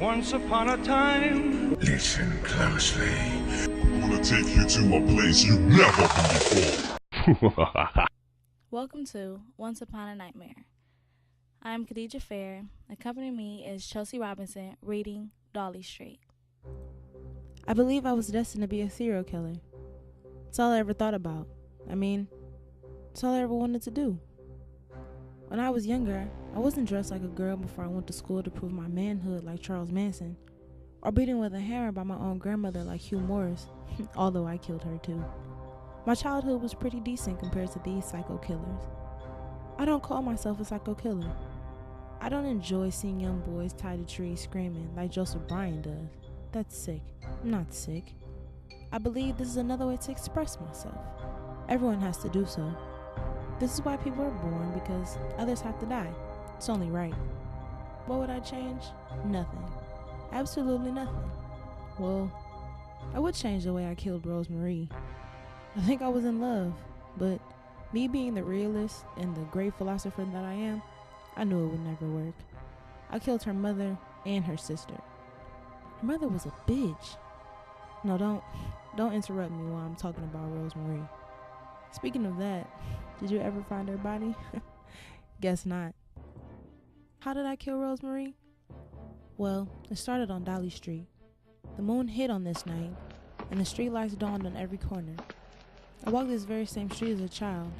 Once upon a time. Listen closely. I'm gonna take you to a place you've never been before. Welcome to Once Upon a Nightmare. I am Khadijah Fair. Accompanying me is Chelsea Robinson reading Dolly Street. I believe I was destined to be a serial killer. It's all I ever thought about. It's all I ever wanted to do. When I was younger, I wasn't dressed like a girl before I went to school to prove my manhood like Charles Manson, or beaten with a hammer by my own grandmother like Hugh Morris, although I killed her too. My childhood was pretty decent compared to these psycho killers. I don't call myself a psycho killer. I don't enjoy seeing young boys tied to trees screaming like Joseph Bryan does. That's sick. I'm not sick. I believe this is another way to express myself. Everyone has to do so. This is why people are born, because others have to die. It's only right. What would I change? Nothing. Absolutely nothing. Well, I would change the way I killed Rosemarie. I think I was in love, but me being the realist and the great philosopher that I am, I knew it would never work. I killed her mother and her sister. Her mother was a bitch. No, don't interrupt me while I'm talking about Rosemarie. Speaking of that, did you ever find her body? Guess not. How did I kill Rosemarie? Well, it started on Dolly Street. The moon hit on this night, and the streetlights dawned on every corner. I walked this very same street as a child.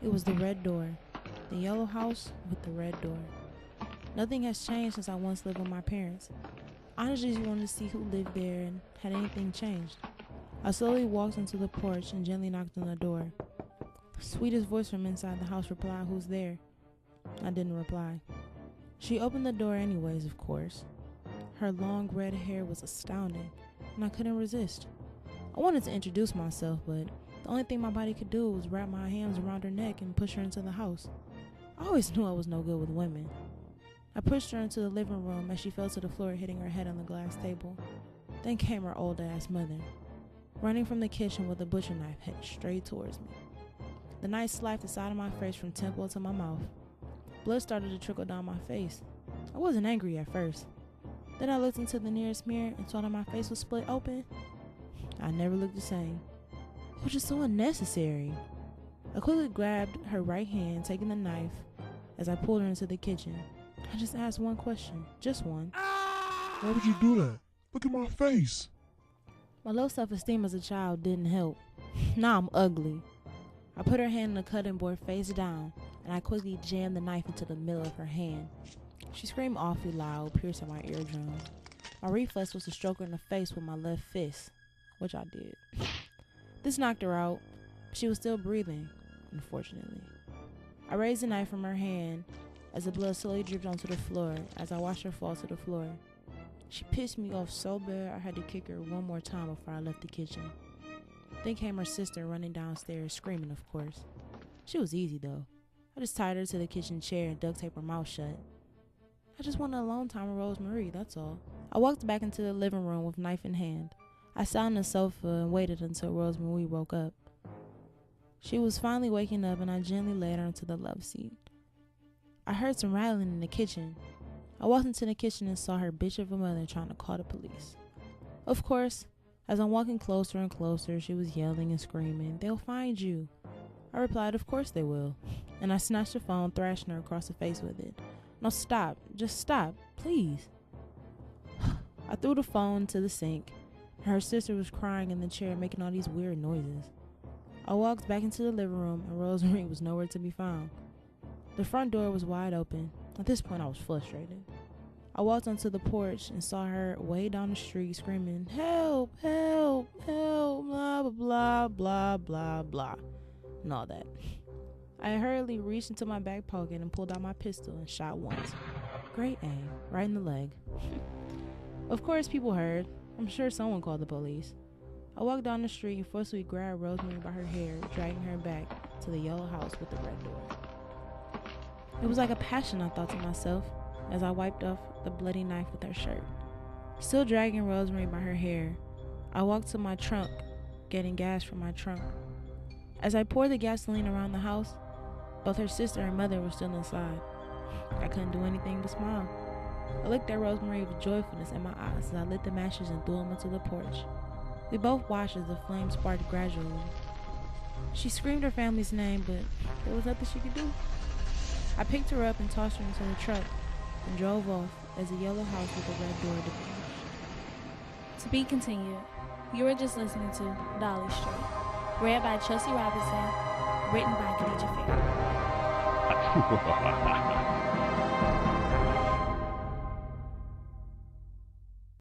It was the red door, the yellow house with the red door. Nothing has changed since I once lived with my parents. I just wanted to see who lived there and had anything changed. I slowly walked into the porch and gently knocked on the door. The sweetest voice from inside the house replied, "Who's there?" I didn't reply. She opened the door anyways, of course. Her long red hair was astounding, and I couldn't resist. I wanted to introduce myself, but the only thing my body could do was wrap my hands around her neck and push her into the house. I always knew I was no good with women. I pushed her into the living room as she fell to the floor, hitting her head on the glass table. Then came her old-ass mother, running from the kitchen with a butcher knife headed straight towards me. The knife sliced the side of my face from temple to my mouth. Blood started to trickle down my face. I wasn't angry at first. Then I looked into the nearest mirror and saw that my face was split open. I never looked the same. It was just so unnecessary. I quickly grabbed her right hand, taking the knife, as I pulled her into the kitchen. I just asked one question, just one. Why would you do that? Look at my face. My low self-esteem as a child didn't help. Now I'm ugly. I put her hand on the cutting board face down, and I quickly jammed the knife into the middle of her hand. She screamed awfully loud, piercing my eardrum. My reflex was to stroke her in the face with my left fist, which I did. This knocked her out, but she was still breathing, unfortunately. I raised the knife from her hand as the blood slowly dripped onto the floor as I watched her fall to the floor. She pissed me off so bad I had to kick her one more time before I left the kitchen. Then came her sister running downstairs, screaming, of course. She was easy, though. I just tied her to the kitchen chair and duct taped her mouth shut. I just wanted a alone time with Rosemarie, that's all. I walked back into the living room with knife in hand. I sat on the sofa and waited until Rosemarie woke up. She was finally waking up, and I gently laid her into the love seat. I heard some rattling in the kitchen. I walked into the kitchen and saw her bitch of a mother trying to call the police. Of course, as I'm walking closer and closer, she was yelling and screaming, "They'll find you." I replied, "Of course they will." And I snatched the phone, thrashing her across the face with it. "No, stop. Just stop, please." I threw the phone to the sink. Her sister was crying in the chair, making all these weird noises. I walked back into the living room, and Rosemarie was nowhere to be found. The front door was wide open. At this point, I was frustrated. I walked onto the porch and saw her way down the street screaming, "Help, help, help, blah, blah, blah, blah, blah," and all that. I hurriedly reached into my back pocket and pulled out my pistol and shot once. Great aim, right in the leg. Of course, people heard. I'm sure someone called the police. I walked down the street and forcefully grabbed Rosemarie by her hair, dragging her back to the yellow house with the red door. It was like a passion, I thought to myself, as I wiped off the bloody knife with her shirt. Still dragging Rosemarie by her hair, I walked to my trunk, getting gas from my trunk. As I poured the gasoline around the house, both her sister and mother were still inside. I couldn't do anything but smile. I looked at Rosemary with joyfulness in my eyes as I lit the matches and threw them onto the porch. We both watched as the flame sparked gradually. She screamed her family's name, but there was nothing she could do. I picked her up and tossed her into the truck and drove off as a yellow house with a red door diminished. To be continued. You were just listening to Dolly Street, read by Chelsea Robinson, written by Khadijah Fair.